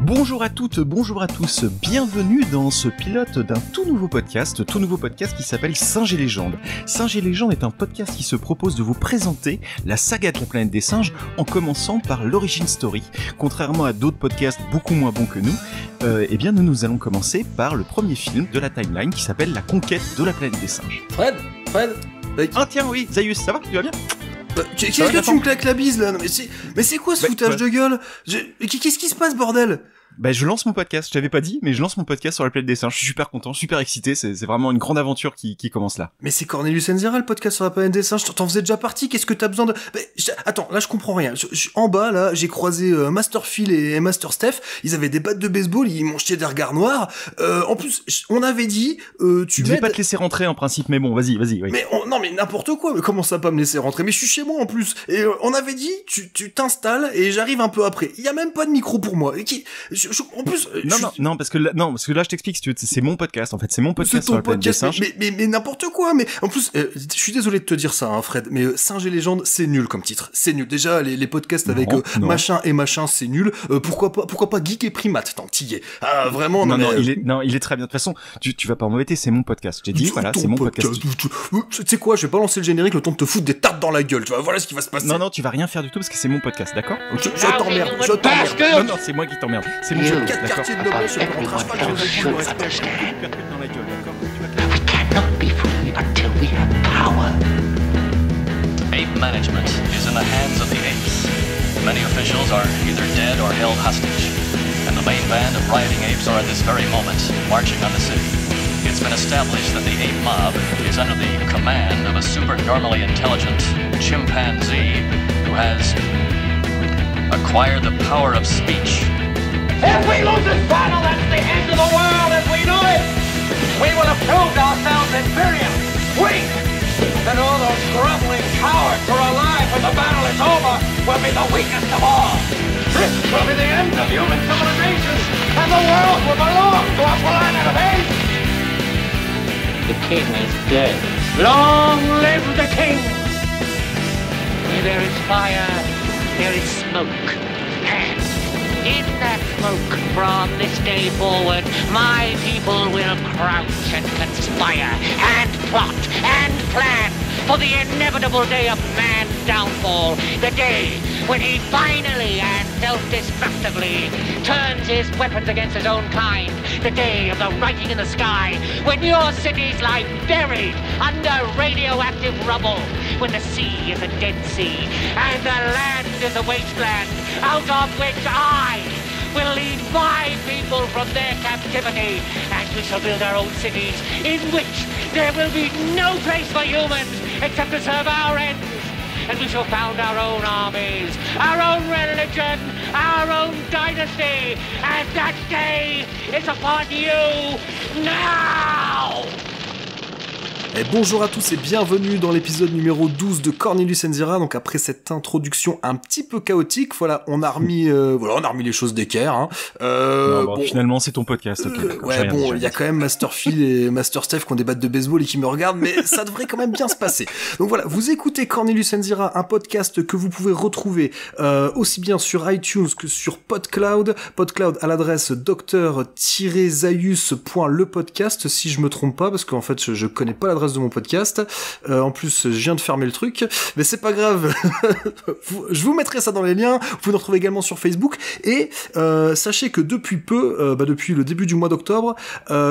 Bonjour à toutes, bonjour à tous, bienvenue dans ce pilote d'un tout nouveau podcast qui s'appelle Singes et Légendes. Singes et Légendes est un podcast qui se propose de vous présenter la saga de la planète des singes en commençant par l'origin story. Contrairement à d'autres podcasts beaucoup moins bons que nous, nous allons commencer par le premier film de la timeline qui s'appelle La conquête de la planète des singes. Fred. Ah tiens oui, Zaius, ça va, tu vas bien? Qu'est-ce que tu me claques la bise là? Non, mais c'est quoi ce foutage de gueule? Qu'est-ce qui se passe, bordel? Je lance mon podcast, je t'avais pas dit, mais je lance mon podcast sur la planète des singes. Je suis super content, super excité, c'est vraiment une grande aventure qui commence là. Mais c'est Cornelius Enzira, le podcast sur la planète des singes, t'en faisais déjà partie, qu'est-ce que t'as besoin de... Attends, là je comprends rien. En bas, là, j'ai croisé Master Phil et Master Steph, ils avaient des battes de baseball, ils m'ont jeté des regards noirs. En plus, on avait dit... tu devais pas te laisser rentrer en principe, mais bon, vas-y. Oui. Mais non, mais n'importe quoi, mais comment ça pas me laisser rentrer? Mais je suis chez moi en plus. Et on avait dit, tu t'installes et j'arrive un peu après. Il y a même pas de micro pour moi. En plus... Non, parce que là, je t'explique, si tu veux, c'est mon podcast, en fait, c'est mon podcast sur la planète des singes. Mais n'importe quoi, mais en plus, je suis désolé de te dire ça, hein, Fred, mais Singes et Légendes, c'est nul comme titre, c'est nul. Déjà, les podcasts avec machin et machin, c'est nul. Pourquoi pas Geek et Primate, tant qu'il y est. Ah, vraiment, il est très bien. De toute façon, tu vas pas m'embêter, c'est mon podcast. J'ai dit, voilà, c'est mon podcast. Tu sais quoi, je vais pas lancer le générique, le temps de te foutre des tartes dans la gueule, tu vois, voilà ce qui va se passer. Non, tu vas rien faire du tout parce que c'est mon podcast, d'accord? Okay. Je t'emmerde. Non, c'est moi qui t'emmerde. C'est mon podcast. 4 quartiers de noblesse, je te rentre pas le respect. Dans la gueule, d'accord? We cannot be free until we have power. Ape management is in the hands of the apes. Many officials are either dead or held hostage, and the main band of rioting apes are at this very moment marching on the city. It's been established that the ape mob is under the command of a supernormally intelligent chimpanzee who has acquired the power of speech. If we lose this battle, that's the end of the world as we know it. We will have proved ourselves inferior, weak. Then all those groveling cowards who are alive when the battle is over will be the weakest of all. This will be the end of human civilization, and the world will belong to a planet of apes. The king is dead. Long live the king! Where there is fire, there is smoke. And in that smoke, from this day forward, my people will crouch and conspire and plot and plan for the inevitable day of man's downfall, the day when he finally and self-destructively turns his weapons against his own kind, the day of the writing in the sky, when your cities lie buried under radioactive rubble, when the sea is a dead sea, and the land is a wasteland, out of which I will lead my people from their captivity, and we shall build our own cities in which there will be no place for humans except to serve our ends. And we shall found our own armies, our own religion, our own dynasty, and that day is upon you now! Et bonjour à tous et bienvenue dans l'épisode numéro 12 de Cornelius Enzira. Donc après cette introduction un petit peu chaotique, voilà, on a remis les choses d'équerre. Hein. Finalement c'est ton podcast. Okay, il y a quand même Master Phil et Master Steph qui ont des battes de baseball et qui me regardent, mais ça devrait quand même bien se passer. Donc voilà, vous écoutez Cornelius Enzira, un podcast que vous pouvez retrouver aussi bien sur iTunes que sur PodCloud à l'adresse dr-zaius.lepodcast si je me trompe pas, parce qu'en fait je connais pas l'adresse de mon podcast. En plus, je viens de fermer le truc, mais c'est pas grave. Je vous mettrai ça dans les liens. Vous pouvez nous retrouver également sur Facebook. Et sachez que depuis peu, depuis le début du mois d'octobre,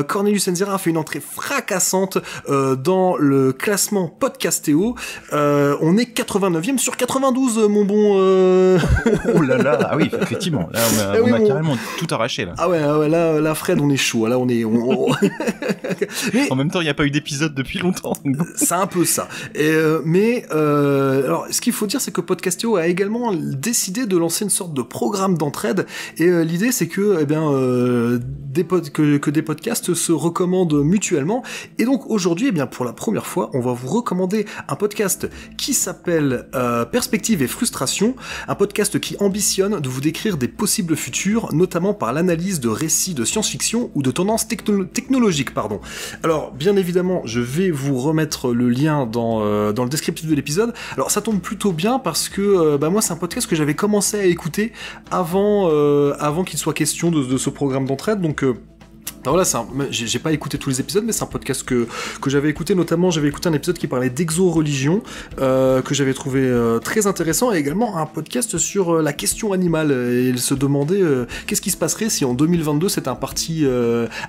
Cornelius Enzira a fait une entrée fracassante dans le classement Podcastéo. On est 89e sur 92, mon bon. Oh là là, ah oui, effectivement. Là, on a carrément tout arraché là. Ah ouais, là, Fred, on est chaud. Là, on est. Mais en même temps, il n'y a pas eu d'épisode depuis longtemps. C'est un peu ça. Alors, ce qu'il faut dire, c'est que Podcastéo a également décidé de lancer une sorte de programme d'entraide. Et l'idée, c'est que, que des podcasts se recommandent mutuellement. Et donc aujourd'hui, pour la première fois, on va vous recommander un podcast qui s'appelle Perspective et Frustration, un podcast qui ambitionne de vous décrire des possibles futurs, notamment par l'analyse de récits de science-fiction ou de tendances technologiques. Alors, bien évidemment, je vais vais vous remettre le lien dans le descriptif de l'épisode. Alors ça tombe plutôt bien parce que moi c'est un podcast que j'avais commencé à écouter avant qu'il soit question de ce programme d'entraide, donc voilà, j'ai pas écouté tous les épisodes, mais c'est un podcast que j'avais écouté, notamment j'avais écouté un épisode qui parlait d'exo-religion, que j'avais trouvé très intéressant, et également un podcast sur la question animale, et il se demandait qu'est-ce qui se passerait si en 2022 c'était un parti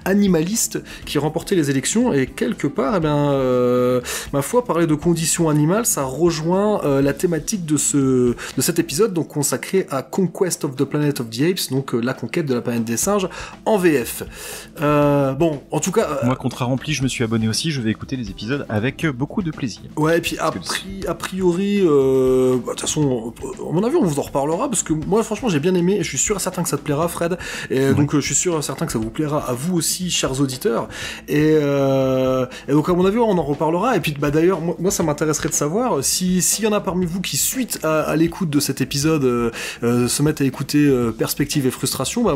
animaliste qui remportait les élections, et quelque part, ma foi, parler de conditions animales, ça rejoint la thématique de cet épisode, donc consacré à Conquest of the Planet of the Apes, donc la conquête de la planète des singes, en VF. Bon, en tout cas... Moi, contrat rempli, je me suis abonné aussi, je vais écouter les épisodes avec beaucoup de plaisir. Ouais, et puis a priori, de toute façon, à mon avis, on vous en reparlera, parce que moi, franchement, j'ai bien aimé, et je suis sûr et certain que ça te plaira, Fred, et donc je suis sûr et certain que ça vous plaira à vous aussi, chers auditeurs, et donc à mon avis, on en reparlera, et puis d'ailleurs, moi, ça m'intéresserait de savoir s'il y en a parmi vous qui, suite à l'écoute de cet épisode, se mettent à écouter Perspective et Frustration,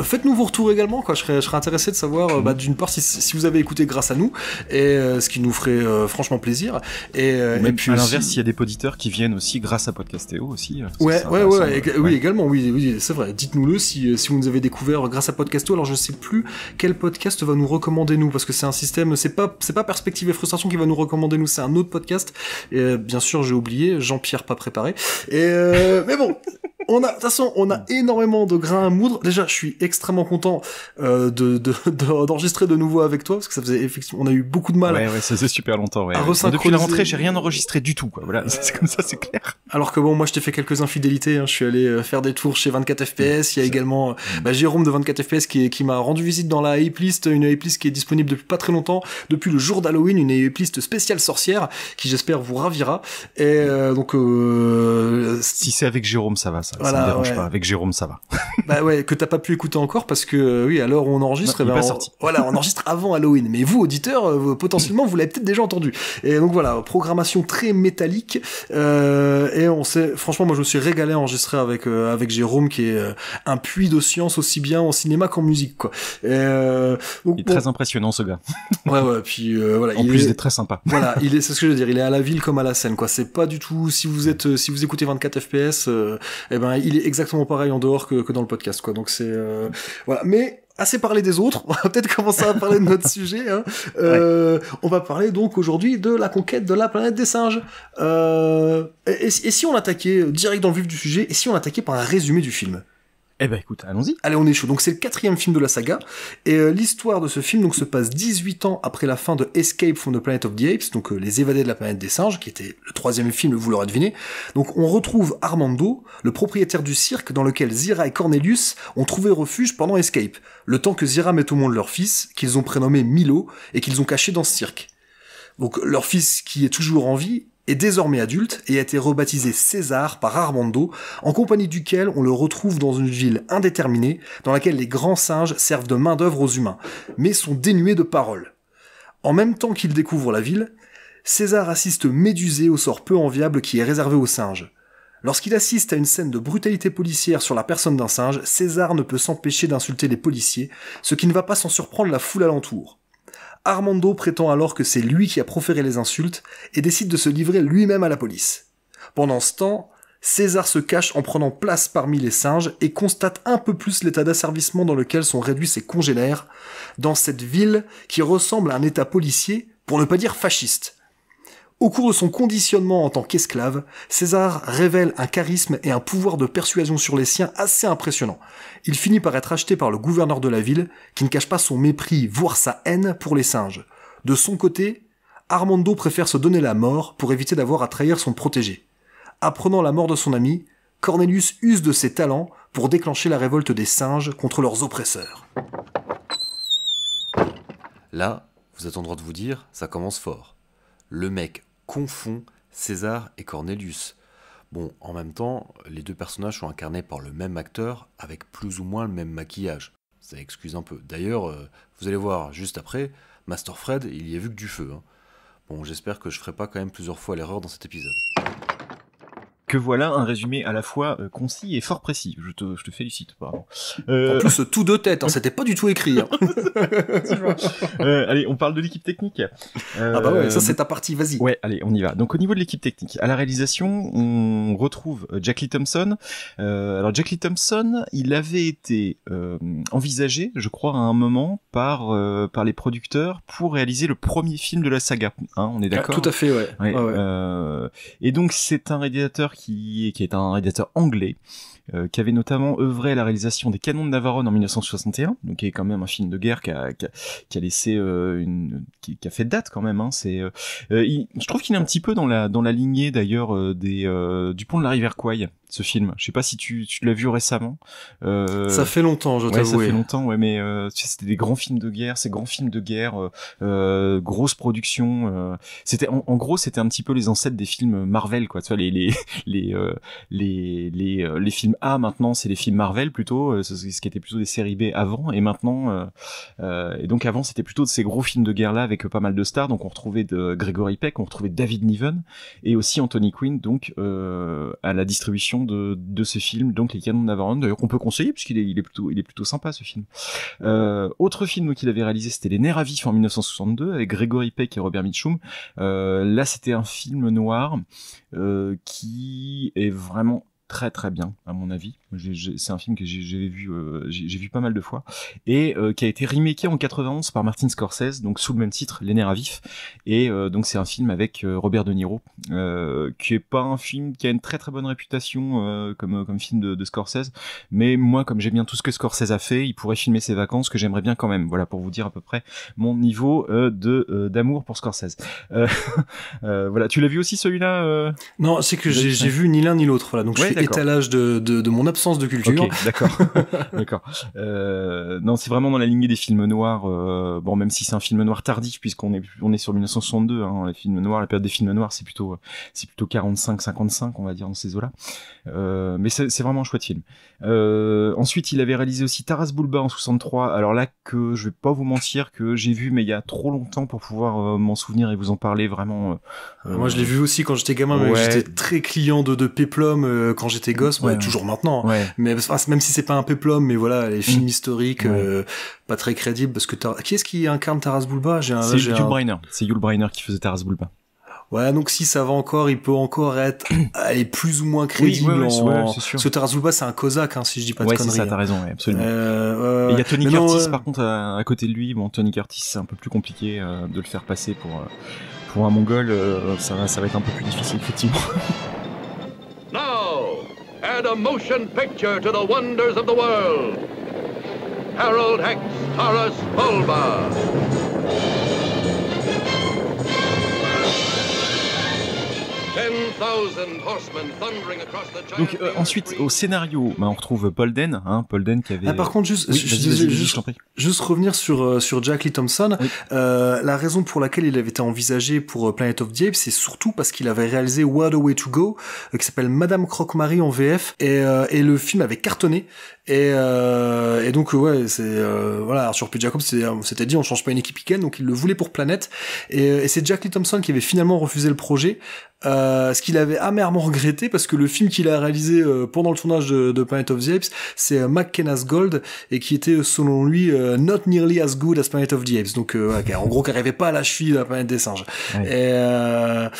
faites-nous vos retours également, quoi. Je serais intéressé de savoir, d'une part, si vous avez écouté grâce à nous, et ce qui nous ferait franchement plaisir. Et puis à l'inverse, s'il y a des auditeurs qui viennent aussi grâce à Podcastéo aussi. Oui, également, oui, c'est vrai. Dites-nous-le si vous nous avez découvert grâce à Podcastéo. Alors je sais plus quel podcast va nous recommander nous, parce que c'est un système, c'est pas Perspective et Frustration qui va nous recommander nous, c'est un autre podcast. Et bien sûr, j'ai oublié, Jean-Pierre pas préparé. Et mais bon. De toute façon, on a énormément de grains à moudre. Déjà, je suis extrêmement content d'enregistrer de nouveau avec toi, parce que ça faisait effectivement, on a eu beaucoup de mal. Ouais, ça faisait super longtemps, ouais. Depuis la rentrée, j'ai rien enregistré du tout, quoi. Voilà, c'est comme ça, c'est clair. Alors que bon, moi, je t'ai fait quelques infidélités, hein. Je suis allé faire des tours chez 24 FPS. Il y a également, Jérôme de 24 FPS qui m'a rendu visite dans la Ape List, une Ape List qui est disponible depuis pas très longtemps, depuis le jour d'Halloween, une Ape List spéciale sorcière, qui j'espère vous ravira. Et, donc, si c'est avec Jérôme, ça va, ça. Voilà, ça me dérange pas. Avec Jérôme, ça va. Que t'as pas pu écouter encore parce que oui, à l'heure où on enregistre, il est pas sorti. Voilà, on enregistre avant Halloween. Mais vous, auditeurs, potentiellement, vous l'avez peut-être déjà entendu. Et donc voilà, programmation très métallique. Et on sait, franchement, moi je me suis régalé à enregistrer avec Jérôme, qui est un puits de science aussi bien en cinéma qu'en musique, quoi. Donc, il est très impressionnant, ce gars. Ouais, puis voilà. En plus, il est très sympa. Voilà, c'est ce que je veux dire. Il est à la ville comme à la scène, quoi. C'est pas du tout. Si vous écoutez 24 FPS, il est exactement pareil en dehors que dans le podcast, quoi. Donc c'est voilà. Mais assez parlé des autres, on va peut-être commencer à parler de notre sujet. Hein. On va parler donc aujourd'hui de la conquête de la planète des singes. Et si on attaquait direct dans le vif du sujet, et si on attaquait par un résumé du film? Eh ben écoute, allons-y. Allez, on est chaud. Donc c'est le 4e film de la saga, et l'histoire de ce film donc se passe 18 ans après la fin de Escape from the Planet of the Apes, donc Les Évadés de la planète des singes, qui était le 3e film, vous l'aurez deviné. Donc on retrouve Armando, le propriétaire du cirque dans lequel Zira et Cornelius ont trouvé refuge pendant Escape, le temps que Zira mette au monde leur fils, qu'ils ont prénommé Milo, et qu'ils ont caché dans ce cirque. Donc leur fils, qui est toujours en vie, est désormais adulte et a été rebaptisé César par Armando, en compagnie duquel on le retrouve dans une ville indéterminée, dans laquelle les grands singes servent de main-d'œuvre aux humains, mais sont dénués de paroles. En même temps qu'il découvre la ville, César assiste médusé au sort peu enviable qui est réservé aux singes. Lorsqu'il assiste à une scène de brutalité policière sur la personne d'un singe, César ne peut s'empêcher d'insulter les policiers, ce qui ne va pas sans surprendre la foule alentour. Armando prétend alors que c'est lui qui a proféré les insultes et décide de se livrer lui-même à la police. Pendant ce temps, César se cache en prenant place parmi les singes et constate un peu plus l'état d'asservissement dans lequel sont réduits ses congénères, dans cette ville qui ressemble à un état policier, pour ne pas dire fasciste. Au cours de son conditionnement en tant qu'esclave, César révèle un charisme et un pouvoir de persuasion sur les siens assez impressionnant. Il finit par être acheté par le gouverneur de la ville, qui ne cache pas son mépris, voire sa haine pour les singes. De son côté, Armando préfère se donner la mort pour éviter d'avoir à trahir son protégé. Apprenant la mort de son ami, Cornelius use de ses talents pour déclencher la révolte des singes contre leurs oppresseurs. Là, vous êtes en droit de vous dire, ça commence fort. Le mec confond César et Cornelius. Bon, en même temps, les deux personnages sont incarnés par le même acteur avec plus ou moins le même maquillage. Ça excuse un peu. D'ailleurs, vous allez voir juste après, Master Fred, il y a vu que du feu. Hein. Bon, j'espère que je ferai pas quand même plusieurs fois l'erreur dans cet épisode. Que voilà un résumé à la fois concis et fort précis. Je te félicite, pardon. En plus, tout de tête, hein, c'était pas du tout écrit. Hein. Allez, on parle de l'équipe technique. Ah bah ouais, ça c'est ta partie, vas-y. Ouais, allez, on y va. Donc au niveau de l'équipe technique, à la réalisation, on retrouve Jack Lee Thompson. Alors Jack Lee Thompson, il avait été envisagé, je crois, à un moment par les producteurs pour réaliser le premier film de la saga. Hein, on est d'accord ? Tout à fait, ouais. Et donc c'est un réalisateur qui est un réalisateur anglais, qui avait notamment œuvré à la réalisation des Canons de Navarone en 1961, donc qui est quand même un film de guerre qui a laissé qui a fait date quand même. Hein, je trouve qu'il est un petit peu dans la lignée d'ailleurs du Pont de la rivière Kwai. Ce film, je sais pas si tu l'as vu récemment. Ça fait longtemps, je t'avoue. Ça fait longtemps, ouais, mais tu sais, c'était des grands films de guerre, ces grands films de guerre, grosse production. C'était en gros, c'était un petit peu les ancêtres des films Marvel, quoi. Tu vois, les films A maintenant, c'est les films Marvel plutôt, ce qui était plutôt des séries B avant, et maintenant, et donc avant, c'était plutôt de ces gros films de guerre là avec pas mal de stars. Donc on retrouvait de Gregory Peck, on retrouvait David Niven et aussi Anthony Quinn, donc à la distribution de ce film, donc les Canons de Navarone, d'ailleurs qu'on peut conseiller puisqu'il est plutôt sympa ce film. Autre film qu'il avait réalisé, c'était Les Nerfs à vif en 1962 avec Gregory Peck et Robert Mitchum. Là c'était un film noir qui est vraiment très très bien à mon avis. C'est un film que j'ai vu pas mal de fois et qui a été remaké en 91 par Martin Scorsese, donc sous le même titre, Les Nerfs à vif. Et donc c'est un film avec Robert De Niro, qui est pas un film qui a une très très bonne réputation comme film de Scorsese, mais moi comme j'aime bien tout ce que Scorsese a fait, il pourrait filmer ses vacances, que j'aimerais bien quand même. Voilà, pour vous dire à peu près mon niveau d'amour pour Scorsese. Voilà, tu l'as vu aussi celui-là Non, c'est que j'ai vu ni l'un ni l'autre. Voilà, donc je suis étalage de mon absence de culture. Ok, d'accord. D'accord. Non, c'est vraiment dans la lignée des films noirs. Bon, même si c'est un film noir tardif, puisqu'on est sur 1962. Hein, les films noirs, la période des films noirs, c'est plutôt 45-55, on va dire, dans ces eaux-là. Mais c'est vraiment un chouette film. Ensuite, il avait réalisé aussi Taras Bulba en 63. Alors là, que je vais pas vous mentir, que j'ai vu, mais il y a trop longtemps pour pouvoir m'en souvenir et vous en parler vraiment. Moi, je l'ai vu aussi quand j'étais gamin, mais j'étais très client de péplum quand j'étais gosse, toujours maintenant. Ouais. Mais même si c'est pas un péplum, mais voilà, les films historiques, pas très crédibles, parce que qui est-ce qui incarne Taras Bulba? C'est Yul Brynner. C'est Yul Brynner qui faisait Taras Bulba. Ouais, donc si ça va encore, il peut encore être plus ou moins crédible. C'est sûr. Parce que Taras Bulba, c'est un cosaque, hein, si je dis pas de conneries. Ouais, c'est ça, t'as raison, absolument. Et il y a Tony Curtis, par contre, à côté de lui. Bon, Tony Curtis, c'est un peu plus compliqué de le faire passer pour un mongol. Ça va être un peu plus difficile, effectivement. Now, add a motion picture to the wonders of the world. Harold Hex, Taras Bulba. Donc ensuite au scénario, on retrouve Paul Dehn, Paul Dehn qui avait. Par contre, juste revenir sur Jack Lee Thompson. Oui. La raison pour laquelle il avait été envisagé pour Planet of the Apes, c'est surtout parce qu'il avait réalisé What a Way to Go, qui s'appelle Madame Croque-Marie en VF, et le film avait cartonné. Et donc c'est voilà, Arthur P. Jacobs s'était dit on change pas une équipe week-end, donc il le voulait pour Planète, et c'est Jack Lee Thompson qui avait finalement refusé le projet, ce qu'il avait amèrement regretté, parce que le film qu'il a réalisé pendant le tournage de Planet of the Apes, c'est McKenna's Gold, et qui était selon lui not nearly as good as Planet of the Apes, donc en gros qui arrivait pas à la cheville de la planète des singes. Ouais.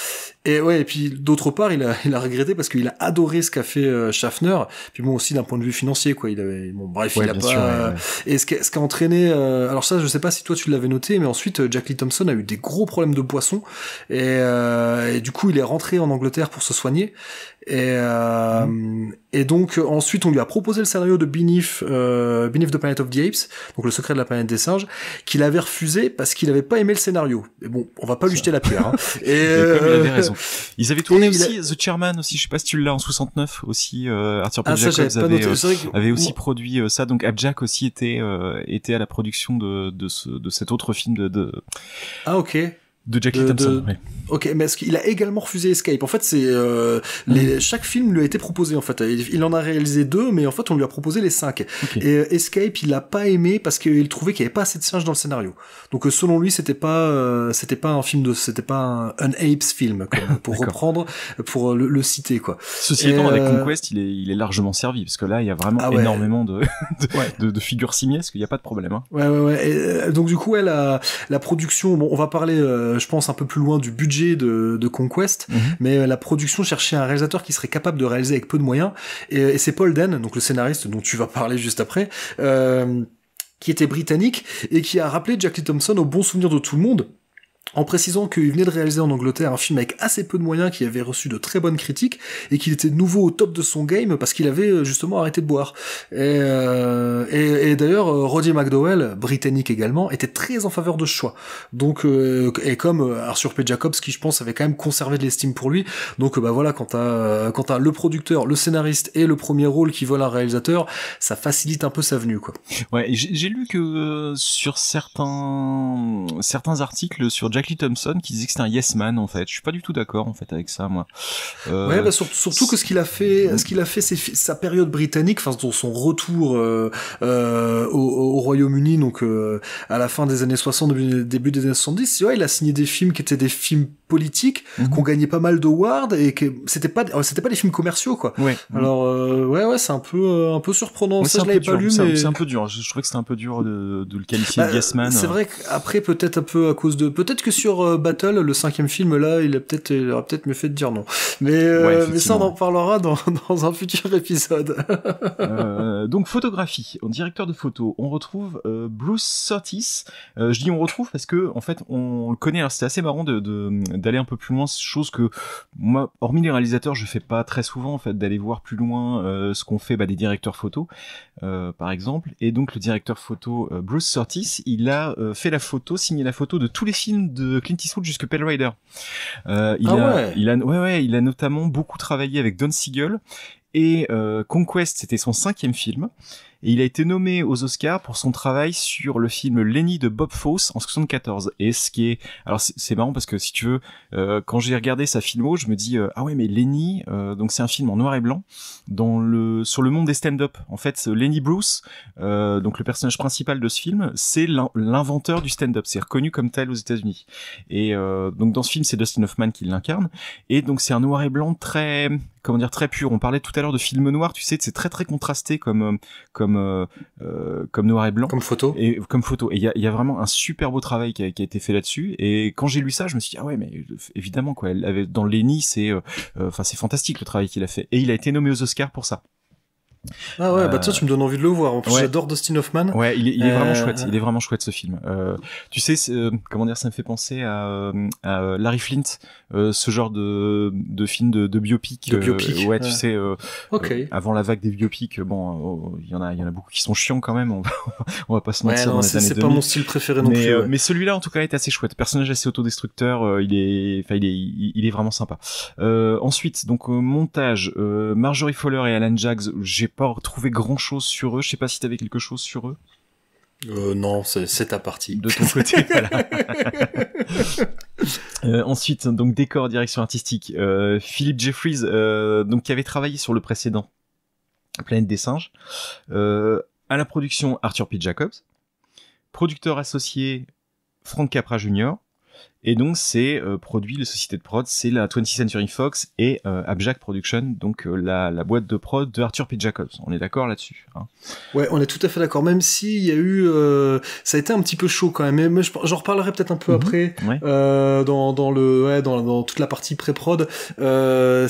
Et puis d'autre part, il a regretté parce qu'il a adoré ce qu'a fait Schaffner. Puis bon, aussi d'un point de vue financier, quoi. Il a pas. Sûr, Et ce qui a entraîné. Alors ça, je sais pas si toi tu l'avais noté, mais ensuite Jack Lee Thompson a eu des gros problèmes de poisson et du coup il est rentré en Angleterre pour se soigner. Et donc ensuite on lui a proposé le scénario de Beneath the Planet of the Apes, donc le secret de la planète des singes, qu'il avait refusé parce qu'il avait pas aimé le scénario. Mais bon, on va pas lui jeter la pierre. Hein. Et comme il avait raison. Ils avaient tourné aussi The Chairman aussi, je sais pas si tu l'as en 69 aussi. Arthur P. Jacobs avait aussi produit ça, donc Abjack aussi était à la production de cet autre film de. Ah ok. De Jackie Thompson, oui. Ok, mais est-ce qu'il a également refusé Escape? En fait, c'est chaque film lui a été proposé. En fait, il en a réalisé 2, mais en fait, on lui a proposé les 5. Okay. Et Escape, il l'a pas aimé parce qu'il trouvait qu'il y avait pas assez de singes dans le scénario. Donc, selon lui, c'était pas un film c'était pas un apes film, quoi, pour reprendre, pour le citer, quoi. Ceci étant, avec Conquest, il est largement servi parce que là, il y a vraiment énormément de figures simiesques, il y a pas de problème. Hein. Ouais. Et, donc du coup, la production, bon, on va parler, je pense un peu plus loin du budget de Conquest, mais la production cherchait un réalisateur qui serait capable de réaliser avec peu de moyens, et c'est Paul Den, donc le scénariste dont tu vas parler juste après, qui était britannique et qui a rappelé Jackie Thompson au bon souvenir de tout le monde, en précisant qu'il venait de réaliser en Angleterre un film avec assez peu de moyens, qui avait reçu de très bonnes critiques, et qu'il était de nouveau au top de son game parce qu'il avait justement arrêté de boire. Et d'ailleurs, Roddy McDowell, britannique également, était très en faveur de ce choix. Donc, et comme Arthur P. Jacobs, qui je pense avait quand même conservé de l'estime pour lui, donc bah voilà, quand t'as le producteur, le scénariste et le premier rôle qui vole un réalisateur, ça facilite un peu sa venue, quoi. Ouais, j'ai lu que sur certains articles sur Jackie Thompson qui disait que c'était un yes man, en fait. Je suis pas du tout d'accord, en fait, avec ça, moi. Ouais, bah surtout que ce qu'il a fait, c'est sa période britannique, enfin son retour au Royaume-Uni, donc à la fin des années 60, début des années 70. Ouais, il a signé des films qui étaient des films politiques, qu'on gagnait pas mal d'awards, et que c'était pas des films commerciaux, quoi. Ouais. Alors ouais, c'est un peu surprenant. Ouais, ça, je l'avais pas lu, mais c'est un peu dur. Je trouvais que c'était un peu dur de le qualifier de yes man. C'est vrai qu'après, peut-être un peu à cause de, peut-être que sur Battle, le 5e film, là, il aurait peut-être mieux fait de dire non. Mais ça, on en parlera dans un futur épisode. Donc, photographie. En directeur de photo, on retrouve Bruce Surtees. Je dis on retrouve parce que, en fait, on le connaît. Alors, c'était assez marrant d'aller un peu plus loin, chose que moi, hormis les réalisateurs, je fais pas très souvent, en fait, d'aller voir plus loin ce qu'on fait des directeurs photo, par exemple. Et donc, le directeur photo Bruce Surtees, il a signé la photo de tous les films de Clint Eastwood jusque Pale Rider. Il a notamment beaucoup travaillé avec Don Siegel, et Conquest, c'était son 5e film. Et il a été nommé aux Oscars pour son travail sur le film Lenny de Bob Fosse en 74. Et ce qui est, alors c'est marrant parce que si tu veux, quand j'ai regardé sa filmo, je me dis ah ouais, mais Lenny, donc c'est un film en noir et blanc sur le monde des stand-up. En fait, Lenny Bruce, donc le personnage principal de ce film, c'est l'inventeur du stand-up. C'est reconnu comme tel aux États-Unis. Et donc dans ce film, c'est Dustin Hoffman qui l'incarne. Et donc c'est un noir et blanc très pur. On parlait tout à l'heure de film noir, tu sais, c'est très très contrasté comme noir et blanc, comme photo. Et il y a vraiment un super beau travail qui a été fait là-dessus. Et quand j'ai lu ça, je me suis dit ah ouais, mais évidemment quoi, elle avait dans Lenny, c'est fantastique le travail qu'il a fait, et il a été nommé aux Oscars pour ça. Ah ouais, bah tiens, tu me donnes envie de le voir. En plus, j'adore Dustin Hoffman. Ouais, il est vraiment chouette. Il est vraiment chouette, ce film. Tu sais, comment dire, ça me fait penser à Larry Flint, ce genre de film de biopic. Ouais, tu sais, avant la vague des biopics, bon, il y en a beaucoup qui sont chiants quand même. On va pas se mentir. Dans les années 2000. C'est pas mon style préféré non plus. Mais celui-là, en tout cas, est assez chouette. Personnage assez autodestructeur. Il est vraiment sympa. Ensuite, donc montage. Marjorie Fowler et Alan Jaggs. J'ai pas retrouvé grand chose sur eux. Je sais pas si t'avais quelque chose sur eux. Non, c'est ta partie. De ton côté, voilà. Ensuite, donc décor, direction artistique. Philip Jeffries, donc qui avait travaillé sur le précédent Planète des singes. À la production, Arthur P. Jacobs. Producteur associé, Frank Capra Jr. Et donc c'est produit, les sociétés de prod, c'est la 20th Century Fox et Abjack Production, donc la boîte de prod de Arthur P. Jacobs. On est d'accord là-dessus, hein. Ouais, on est tout à fait d'accord, même si il y a eu ça a été un petit peu chaud quand même, mais j'en reparlerai peut-être un peu après. Ouais. Dans toute la partie pré-prod, les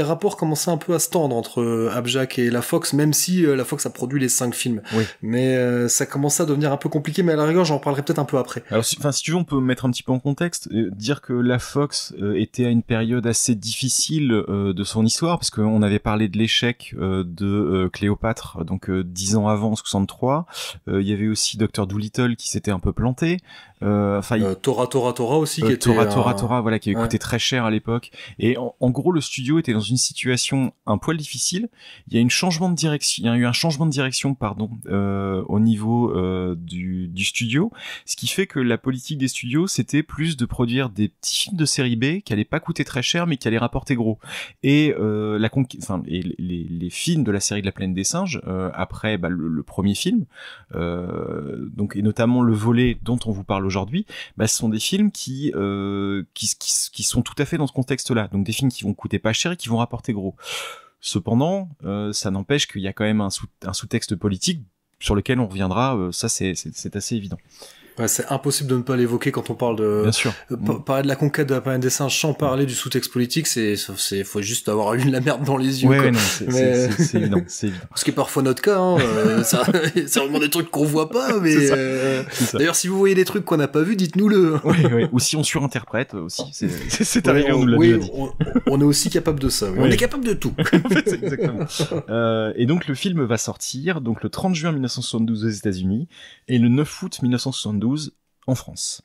rapports commençaient un peu à se tendre entre Abjack et la Fox, même si la Fox a produit les 5 films. Oui. Mais ça commençait à devenir un peu compliqué, mais à la rigueur, j'en reparlerai peut-être un peu après. Alors si tu veux, on peut mettre un petit peu en contexte, dire que la Fox était à une période assez difficile de son histoire, parce qu'on avait parlé de l'échec de Cléopâtre, donc 10 ans avant, en 63. Il y avait aussi Dr. Dolittle qui s'était un peu planté. Tora aussi, qui était Tora, voilà, qui avait coûté très cher à l'époque. Et en gros, le studio était dans une situation un poil difficile. Il y a eu un changement de direction, au niveau du studio, ce qui fait que la politique des studios, c'était plus de produire des petits films de série B qui allaient pas coûter très cher, mais qui allaient rapporter gros. Et les films de la série de la Planète des Singes, après le premier film, donc et notamment le volet dont on vous parle aujourd'hui, ce sont des films qui sont tout à fait dans ce contexte-là. Donc des films qui vont coûter pas cher et qui vont rapporter gros. Cependant, ça n'empêche qu'il y a quand même un sous-texte politique sur lequel on reviendra. Ça, c'est assez évident. Ouais, c'est impossible de ne pas l'évoquer quand on parle de... Bien sûr. Parler de la conquête de la planète des singes sans parler du sous-texte politique, faut juste avoir eu de la merde dans les yeux. Ouais, non, c'est évident, c'est évident. Ce qui est parfois notre cas, hein, ça vraiment des trucs qu'on voit pas, mais c'est ça. D'ailleurs, si vous voyez des trucs qu'on n'a pas vus, dites-nous-le. Oui. Ou si on surinterprète aussi, c'est arrivé, on nous l'a déjà dit. On est aussi capable de ça. Oui. On est capable de tout. C'est exactement. Et donc le film va sortir donc le 30 juin 1972 aux États-Unis et le 9 août 1972 en France.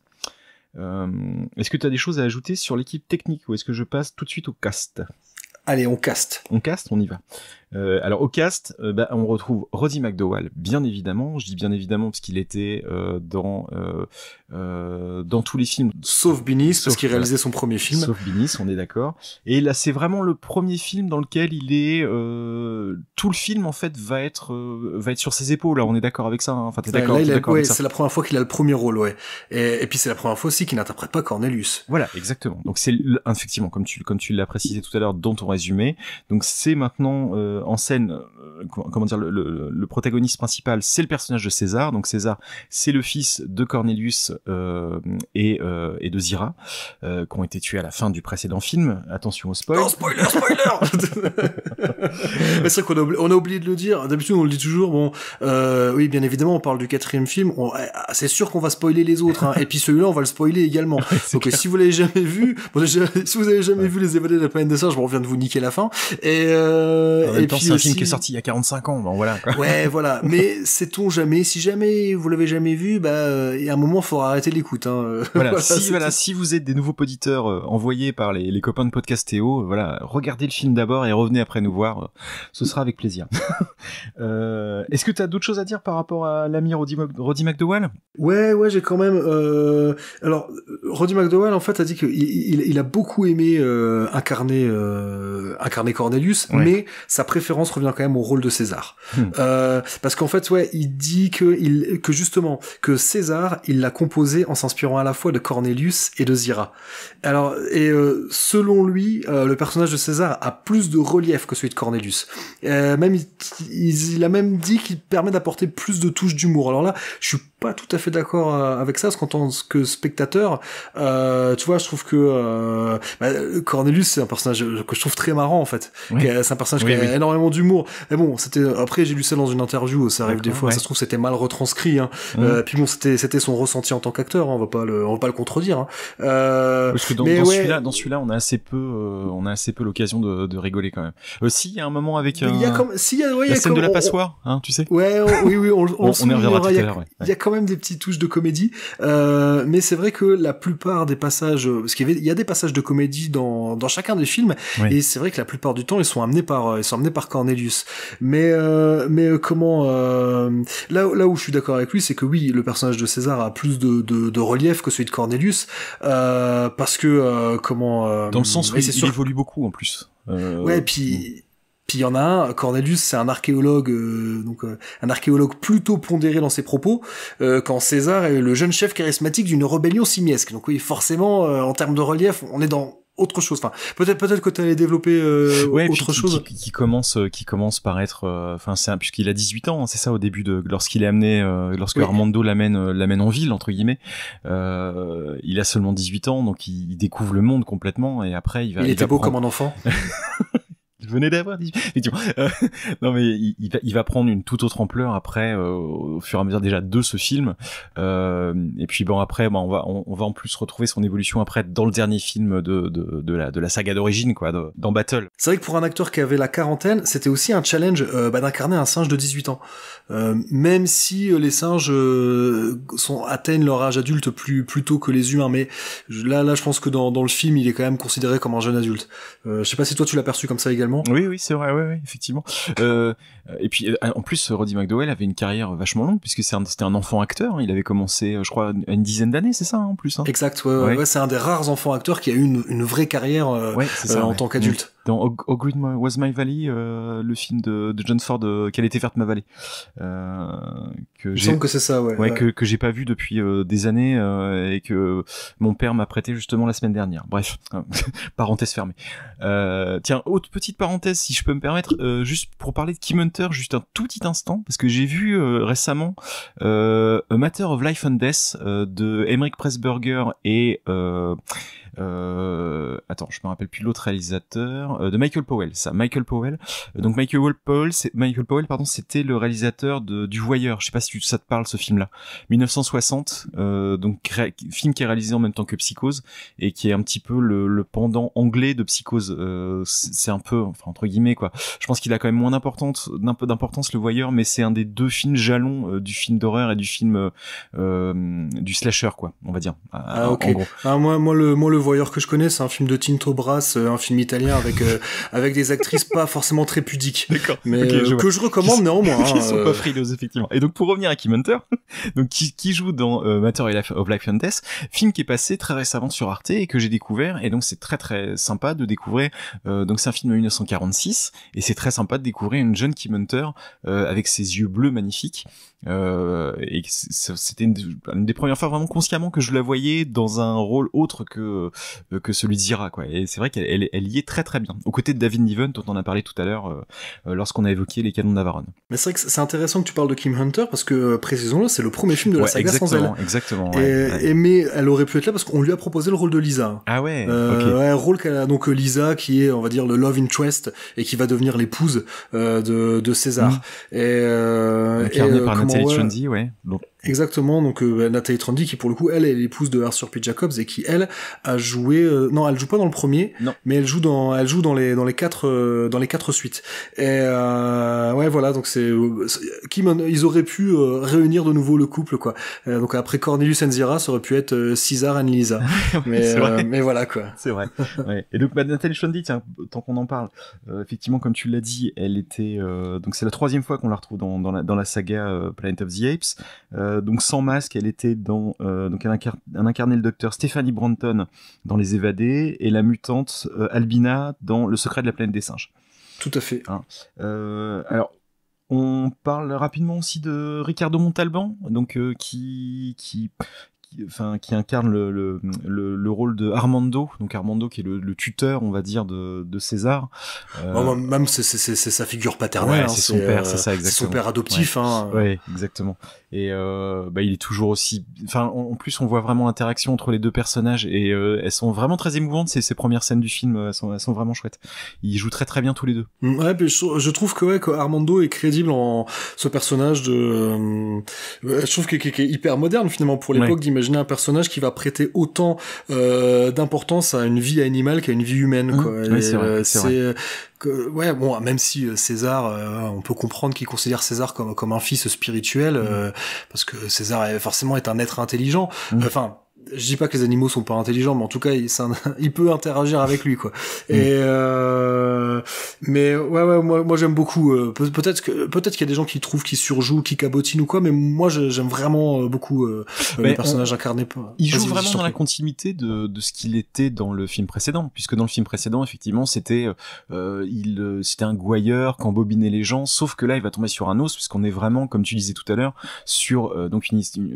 Est-ce que tu as des choses à ajouter sur l'équipe technique ou est-ce que je passe tout de suite au cast ? Allez, on caste. On y va. Alors au cast, on retrouve Roddy McDowall, bien évidemment. Je dis bien évidemment parce qu'il était dans tous les films, sauf Beanies, parce qu'il réalisait son premier film. Sauf Beanies, on est d'accord. Et là, c'est vraiment le premier film dans lequel il est. Tout le film en fait va être sur ses épaules. Là, on est d'accord avec ça. Hein. Enfin, t'es d'accord avec ça. C'est la première fois qu'il a le premier rôle, ouais. Et puis c'est la première fois aussi qu'il n'interprète pas Cornelius. Voilà, exactement. Donc c'est effectivement, comme tu l'as précisé tout à l'heure dans ton résumé. Donc c'est maintenant en scène, comment dire, le protagoniste principal, c'est le personnage de César. Donc César, c'est le fils de Cornelius et de Zira, qui ont été tués à la fin du précédent film. Attention au spoil. Non, spoiler. Mais c'est vrai qu'on a oublié de le dire. D'habitude, on le dit toujours. Bon, oui, bien évidemment, on parle du 4e film. C'est sûr qu'on va spoiler les autres. Hein. Et puis celui-là, on va le spoiler également. Donc si vous l'avez jamais vu, si vous avez jamais vu Les Évadés de la Planète des Singes, on vient de vous niquer la fin. Et puis c'est un film qui est sorti il y a 45 ans, bon voilà quoi. Ouais, voilà. Mais sait-on jamais, si jamais vous l'avez jamais vu, il y a un moment, il faudra arrêter l'écoute. Hein. Si vous êtes des nouveaux auditeurs envoyés par les copains de Podcastéo, regardez le film d'abord et revenez après nous voir. Ce sera avec plaisir. Est-ce que tu as d'autres choses à dire par rapport à l'ami Roddy McDowall ? Ouais, j'ai quand même. Alors, Roddy McDowall, en fait, a dit qu'il a beaucoup aimé incarner Cornelius, mais sa préférence revient quand même au rôle de César. Parce qu'en fait, il dit que justement, que César, il l'a composé en s'inspirant à la fois de Cornelius et de Zira. Alors, selon lui, le personnage de César a plus de relief que celui de Cornelius. Même, il a même dit qu'il permet d'apporter plus de touches d'humour. Alors là, je suis pas tout à fait d'accord avec ça, parce qu'en tant que spectateur, tu vois, je trouve que Cornelius, c'est un personnage que je trouve très marrant, en fait. C'est un personnage qui a énormément d'humour. Mais bon, après, j'ai lu ça dans une interview, ça arrive des fois, ça se trouve, c'était mal retranscrit, hein. Puis bon, c'était son ressenti en tant qu'acteur, hein, on va pas le contredire, hein. Parce que dans celui-là, on a assez peu l'occasion de rigoler quand même. Aussi, il y a un moment avec la scène de la passoire, hein, tu sais. Oui, on y reviendra tout à l'heure. Il y a quand même des petites touches de comédie, mais c'est vrai que la plupart des passages, parce qu'il y a des passages de comédie dans chacun des films, et c'est vrai que la plupart du temps ils sont amenés par Cornelius. Mais comment là où je suis d'accord avec lui, c'est que oui, le personnage de César a plus de relief que celui de Cornelius, parce que dans le sens où il évolue beaucoup en plus. Puis il y en a un, Cornelius, c'est un archéologue, un archéologue plutôt pondéré dans ses propos, quand César est le jeune chef charismatique d'une rébellion simiesque. Donc oui, forcément, en termes de relief, on est dans autre chose. Enfin, peut-être que tu allais développer autre chose. Qui commence par être, puisqu'il a 18 ans, hein, c'est ça, au début lorsqu'il est amené, Armando l'amène en ville, entre guillemets, il a seulement 18 ans, donc il découvre le monde complètement, et après il était beau comme un enfant. Je venais d'avoir dit. Non mais il va prendre une toute autre ampleur après, au fur et à mesure déjà de ce film. Et puis après, on va en plus retrouver son évolution après dans le dernier film de la saga d'origine, quoi, dans Battle. C'est vrai que pour un acteur qui avait la quarantaine, c'était aussi un challenge d'incarner un singe de 18 ans. Même si les singes atteignent leur âge adulte plus tôt que les humains, mais là je pense que dans le film il est quand même considéré comme un jeune adulte. Je sais pas si toi tu l'as perçu comme ça également. finalement. Oui, c'est vrai, ouais, effectivement. Et puis, en plus, Roddy McDowall avait une carrière vachement longue, puisque c'était un enfant acteur, hein. Il avait commencé, je crois, à une dizaine d'années, c'est ça, hein, en plus, hein. Exact, ouais, c'est un des rares enfants acteurs qui a eu une vraie carrière en tant qu'adulte. Dans How Great Was My Valley, le film de John Ford, Quelle était verte ma vallée, Il me semble que c'est ça, ouais. Que j'ai pas vu depuis des années, et que mon père m'a prêté justement la semaine dernière. Bref, parenthèse fermée. Tiens, autre petite parenthèse, si je peux me permettre, juste pour parler de Kim Hunter, juste un tout petit instant, parce que j'ai vu récemment A Matter of Life and Death de Emmerich Pressburger et attends, je me rappelle plus l'autre réalisateur, de Michael Powell, ça, Michael Powell. Donc Michael Powell, pardon, c'était le réalisateur du Voyeur. Je sais pas si ça te parle, ce film-là. 1960, donc film qui est réalisé en même temps que Psychose et qui est un petit peu le pendant anglais de Psychose. C'est un peu, enfin, entre guillemets, quoi. Je pense qu'il a quand même moins d'importance, le Voyeur, mais c'est un des deux films jalons du film d'horreur et du film du slasher, quoi, on va dire. Ok. En gros. Moi le Voyeur que je connais, c'est un film de Tinto Brass, un film italien avec des actrices pas forcément très pudiques. D'accord. Mais Okay, que je recommande néanmoins. Qui sont pas frileuses, effectivement. Et donc pour revenir à Kim Hunter, donc qui joue dans Matter of Life and Death, film qui est passé très récemment sur Arte et que j'ai découvert, et donc c'est très très sympa de découvrir. Donc c'est un film de 1946 et c'est très sympa de découvrir une jeune Kim Hunter avec ses yeux bleus magnifiques. Et c'était une des premières fois vraiment consciemment que je la voyais dans un rôle autre que celui de Zira, quoi. Et c'est vrai qu'elle y est très très bien, aux côtés de David Niven dont on a parlé tout à l'heure lorsqu'on a évoqué Les Canons de Navarone. Mais c'est vrai que c'est intéressant que tu parles de Kim Hunter parce que précisons-le, c'est le premier film de la saga sans elle. Exactement. Mais elle aurait pu être là parce qu'on lui a proposé le rôle de Lisa. Ah ouais. Un rôle qu'elle a, donc Lisa qui est, on va dire, le love interest et qui va devenir l'épouse de César. Incarnée par Nathalie Trundy, ouais. Donc. Exactement, donc Nathalie Trundy qui pour le coup elle est l'épouse de Arthur P. Jacobs et qui elle a joué non, elle joue pas dans le premier, non. Mais elle joue dans les quatre suites. Et ouais voilà, donc ils auraient pu réunir de nouveau le couple, quoi. Donc après Cornelius and Zira, ça aurait pu être César and Lisa. Mais voilà, quoi. C'est vrai. Ouais. Et donc Nathalie Trundy, tiens, tant qu'on en parle, effectivement comme tu l'as dit, elle était donc c'est la 3e fois qu'on la retrouve dans la saga Planet of the Apes. Donc sans masque, elle était donc elle incarnait le docteur Stephanie Branton dans Les Évadés et la mutante Albina dans Le Secret de la Planète des Singes. Tout à fait. Hein. Alors on parle rapidement aussi de Ricardo Montalban, donc qui incarne le rôle de Armando, donc Armando qui est le tuteur, on va dire, de César. Même c'est sa figure paternelle. Ouais, c'est son père, c'est ça, exactement. C'est son père adoptif. Ouais, hein. Ouais, exactement. Et il est toujours aussi. Enfin, en plus, on voit vraiment l'interaction entre les deux personnages et elles sont vraiment très émouvantes. Ces premières scènes du film, elles sont vraiment chouettes. Ils jouent très très bien tous les deux. Ouais, mais je trouve que Armando est crédible en ce personnage de. Je trouve qu'il est hyper moderne finalement pour l'époque d'imaginer un personnage qui va prêter autant d'importance à une vie animale qu'à une vie humaine, quoi. Ouais, c'est vrai. Ouais, bon, même si César, on peut comprendre qu'il considère César comme un fils spirituel, parce que César forcément est un être intelligent. Enfin, je dis pas que les animaux sont pas intelligents, mais en tout cas, il peut interagir avec lui, quoi. Et mais ouais, moi j'aime beaucoup. Peut-être qu'il y a des gens qui trouvent qu'il surjoue, qu'il cabotine ou quoi, mais moi j'aime vraiment beaucoup le personnage incarné. Il joue vraiment dans la continuité de ce qu'il était dans le film précédent, puisque dans le film précédent, effectivement, c'était un gouailleur qui embobinait les gens, sauf que là, il va tomber sur un os, puisqu'on est vraiment, comme tu disais tout à l'heure, sur donc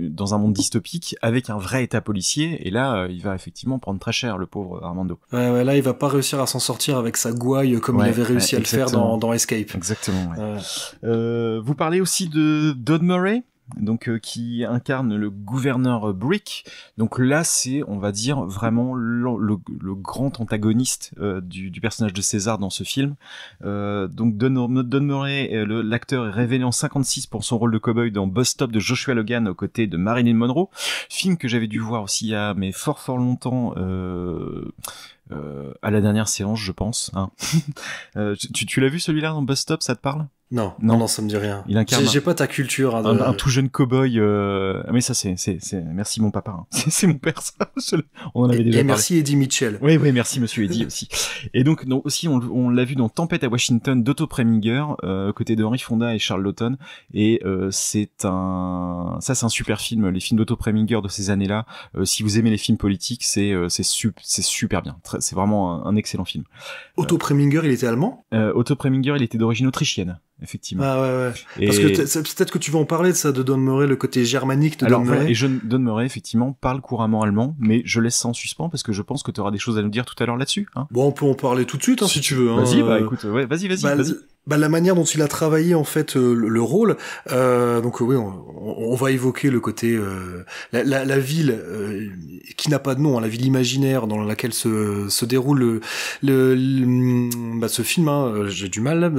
dans un monde dystopique avec un vrai état policier. Et là, il va effectivement prendre très cher, le pauvre Armando. Ouais, là, il va pas réussir à s'en sortir avec sa gouaille comme il avait réussi à le faire dans Escape. Exactement. Ouais. Vous parlez aussi de Don Murray, donc qui incarne le gouverneur Brick. Donc là, c'est, on va dire, vraiment le grand antagoniste du personnage de César dans ce film. Donc Don Murray, l'acteur, est révélé en 56 pour son rôle de cow-boy dans Bus Stop de Joshua Logan aux côtés de Marilyn Monroe, film que j'avais dû voir aussi il y a fort longtemps. À la dernière séance, je pense. Hein. Tu l'as vu celui-là dans Bus Stop, ça te parle ? Non, ça me dit rien. Il incarne j'ai pas ta culture. Hein, un tout jeune cow-boy. Mais ça, c'est merci mon papa. Hein. C'est mon père, ça. On en avait déjà parlé. Merci Eddie Mitchell. Oui, merci monsieur Eddie aussi. Et donc aussi, on l'a vu dans Tempête à Washington d'Otto Preminger, côté de Henry Fonda et Charles Laughton. Et c'est un super film. Les films d'Otto Preminger de ces années-là. Si vous aimez les films politiques, c'est super bien. C'est vraiment un excellent film. Otto Preminger, il était allemand? Otto Preminger, il était d'origine autrichienne. Effectivement. Ah ouais. Parce que peut-être que tu vas en parler de ça, de Don Murray, le côté germanique de Don Murray. Et Don Murray, effectivement, parle couramment allemand, mais je laisse ça en suspens parce que je pense que tu auras des choses à nous dire tout à l'heure là-dessus. Hein. Bon, on peut en parler tout de suite, si tu veux. Vas-y, écoute, vas-y. La manière dont il a travaillé en fait le rôle, donc oui, on va évoquer le côté la ville qui n'a pas de nom, hein, la ville imaginaire dans laquelle se déroule ce film. Hein, j'ai du mal.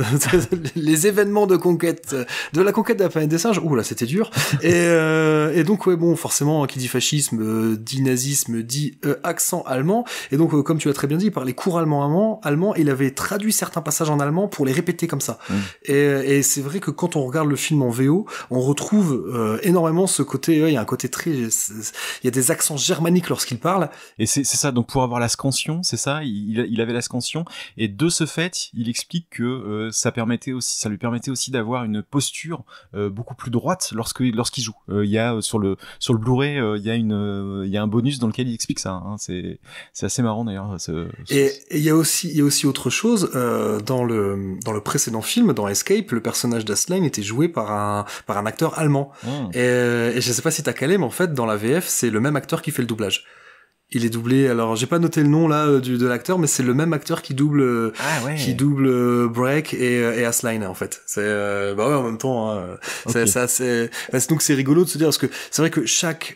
Les événements de la conquête de la planète des singes. Ouh là, c'était dur. Et donc forcément, qui dit fascisme, dit nazisme, dit accent allemand. Et donc, comme tu l'as très bien dit, il parlait couramment allemand. Il avait traduit certains passages en allemand pour les répéter comme ça. Et c'est vrai que quand on regarde le film en VO, on retrouve énormément ce côté, il y a un côté il y a des accents germaniques lorsqu'il parle. Et c'est ça, donc pour avoir la scansion, c'est ça, il avait la scansion, et de ce fait, il explique que ça lui permettait aussi d'avoir une posture beaucoup plus droite lorsqu'il joue. Il y a sur le Blu-ray, il y a un bonus dans lequel il explique ça. Hein, c'est assez marrant d'ailleurs. Et il y a aussi autre chose dans le précédent film, dans Escape, le personnage d'Asline était joué par un acteur allemand. Et je sais pas si t'as calé, mais en fait, dans la VF, c'est le même acteur qui fait le doublage. Il est doublé, alors j'ai pas noté le nom là de l'acteur, mais c'est le même acteur qui double Break et Asline en fait. C'est en même temps hein, okay. Donc c'est rigolo de se dire parce que c'est vrai que chaque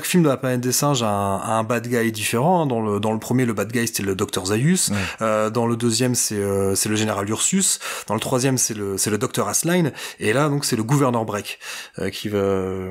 film de la planète des singes a un bad guy différent. Hein. Dans le premier, le bad guy c'était le Dr Zaius. Dans le deuxième c'est le général Ursus. Dans le troisième c'est le Dr Asline. Et là donc c'est le gouverneur Break qui va.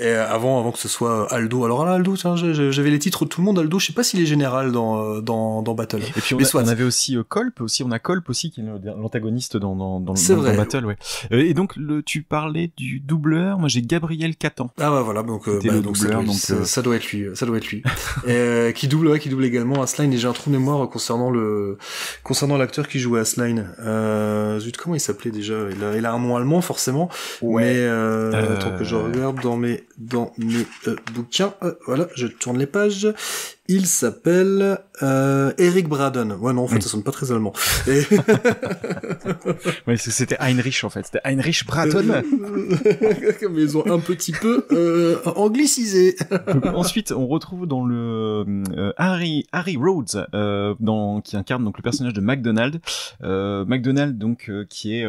Et avant que ce soit Aldo. Alors là Aldo, tiens, j'avais les titres de tout le monde. Aldo, je sais pas s'il est général dans Battle. Et puis on avait aussi Kolp aussi. On a Kolp aussi qui est l'antagoniste dans Battle. Ouais. Et donc tu parlais du doubleur. Moi j'ai Gabriel Catan. Ah bah voilà. Donc ça doit être lui. Ça doit être lui. Qui double également Asline. Et j'ai un trou de mémoire concernant l'acteur qui jouait Asline. Zut, comment il s'appelait déjà? Il a un nom allemand forcément. Ouais. Mais attends que je regarde dans mes bouquins. Voilà, je tourne les pages. Il s'appelle Eric Braden. Ouais, non, en fait, ça sonne pas très allemand. Ouais, c'était Heinrich, en fait. C'était Heinrich Braden. Mais ils ont un petit peu anglicisé. Donc, ensuite, on retrouve dans le Harry Rhodes, qui incarne donc le personnage de McDonald. McDonald, donc, qui est...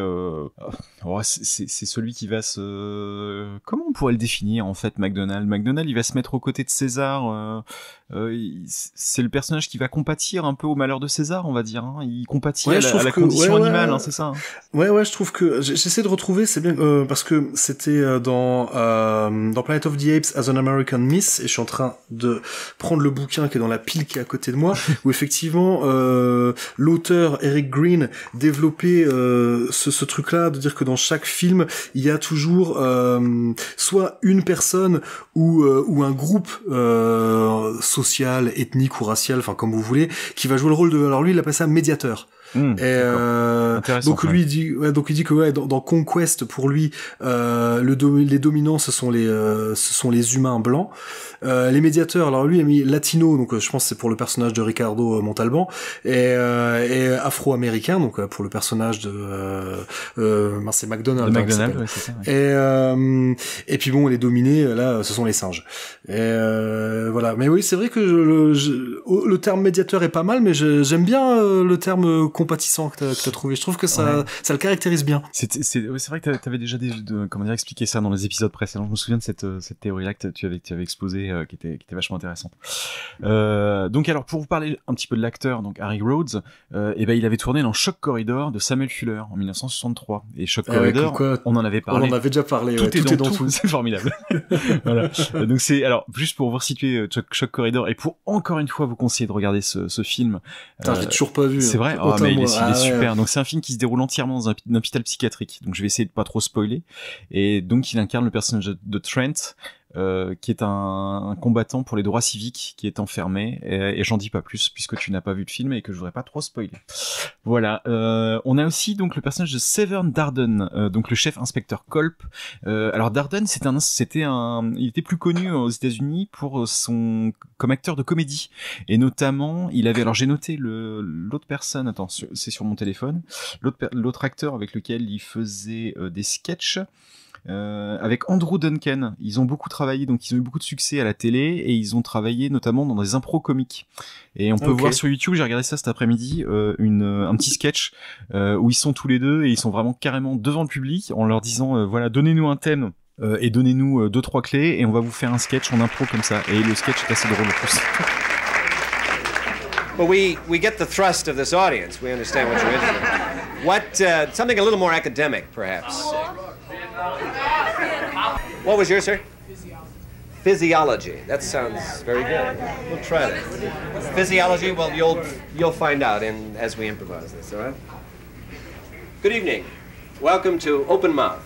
c'est celui qui va se... Comment on pourrait le définir, en fait, McDonald? McDonald, il va se mettre aux côtés de César... c'est le personnage qui va compatir un peu au malheur de César, on va dire. Hein. Il compatit à la condition animale, hein, c'est ça. Hein. Ouais, je trouve que j'essaie de retrouver, c'est bien parce que c'était dans Planet of the Apes as an American Myth, et je suis en train de prendre le bouquin qui est dans la pile qui est à côté de moi, où effectivement l'auteur Eric Green développait ce truc-là de dire que dans chaque film il y a toujours soit une personne ou un groupe social, ethnique ou racial, enfin comme vous voulez, qui va jouer le rôle de... Alors lui, il appelle ça médiateur. Donc lui il dit que dans Conquest pour lui les dominants ce sont les humains blancs, les médiateurs, alors lui il a mis latino, donc je pense que c'est pour le personnage de Ricardo Montalban, et afro-américain, donc pour le personnage de c'est McDonald, ouais, c'est ça, ouais. Et puis bon, les dominés là ce sont les singes, et voilà. Mais oui, c'est vrai que le terme médiateur est pas mal, mais j'aime bien le terme compatissant que t'as trouvé. Je trouve que ça le caractérise bien. C'est vrai que t'avais déjà expliqué ça dans les épisodes précédents. Je me souviens de cette théorie-là que tu avais exposée, qui était vachement intéressante. Donc alors, pour vous parler un petit peu de l'acteur, donc Harry Rhodes, il avait tourné dans Shock Corridor de Samuel Fuller en 1963. Et Shock Corridor, on en avait parlé. On en avait déjà parlé. Tout est dans tout. C'est formidable. Voilà. Donc alors, juste pour vous resituer Shock Corridor, et pour encore une fois vous conseiller de regarder ce film. Putain, je l'ai toujours pas vu. C'est vrai. moi. Il est super. Donc c'est un film qui se déroule entièrement dans un hôpital psychiatrique. Donc je vais essayer de pas trop spoiler. Et donc il incarne le personnage de Trent, qui est un combattant pour les droits civiques, qui est enfermé. Et j'en dis pas plus puisque tu n'as pas vu le film et que je voudrais pas trop spoiler. Voilà. On a aussi donc le personnage de Severn Darden, donc le chef inspecteur Culp. Alors Darden, il était plus connu aux États-Unis pour comme acteur de comédie. Et notamment, alors j'ai noté l'autre personne. Attends, c'est sur mon téléphone. L'autre acteur avec lequel il faisait des sketchs. Avec Andrew Duncan, ils ont beaucoup travaillé, donc ils ont eu beaucoup de succès à la télé et ils ont travaillé notamment dans des impros comiques. Et on peut voir sur YouTube, j'ai regardé ça cet après-midi, un petit sketch où ils sont tous les deux et ils sont vraiment carrément devant le public en leur disant voilà, donnez-nous un thème et donnez-nous 2-3 clés et on va vous faire un sketch en impro comme ça. Et le sketch est assez drôle en plus. Well, we get the thrust of this audience. We understand what you're into. What, something a little more academic, perhaps. What was yours, sir? Physiology. That sounds very good. We'll try that. Physiology, well, you'll find out as we improvise this, all right? Good evening. Welcome to Open Mouth,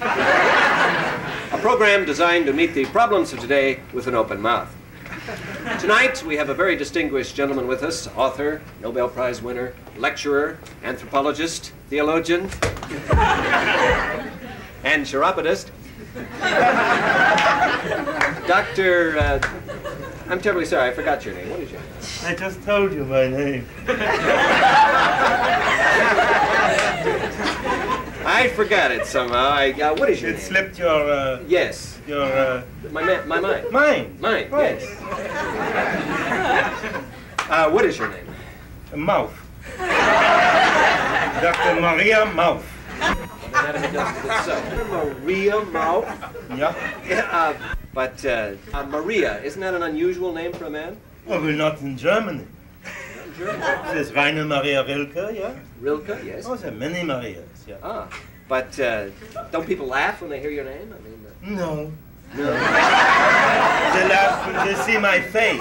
a program designed to meet the problems of today with an open mouth. Tonight, we have a very distinguished gentleman with us, author, Nobel Prize winner, lecturer, anthropologist, theologian, and chiropodist. Dr. I'm terribly sorry, I forgot your name. What is your name? I just told you my name. I forgot it somehow. What is your name? It slipped your, Yes. your, My mind. Mine. Mine, Right. yes. What is your name? A mouth. Dr. Maria Mouth. Anatomy does it itself. Maria Mouth? Yeah? Yeah, but Maria, isn't that an unusual name for a man? Oh, we're not in Germany. There's Rainer Maria Rilke, yeah? Rilke, yes. Oh, there are many Marias, yeah. Ah, but don't people laugh when they hear your name? I mean, No. no. They laugh when they see my face.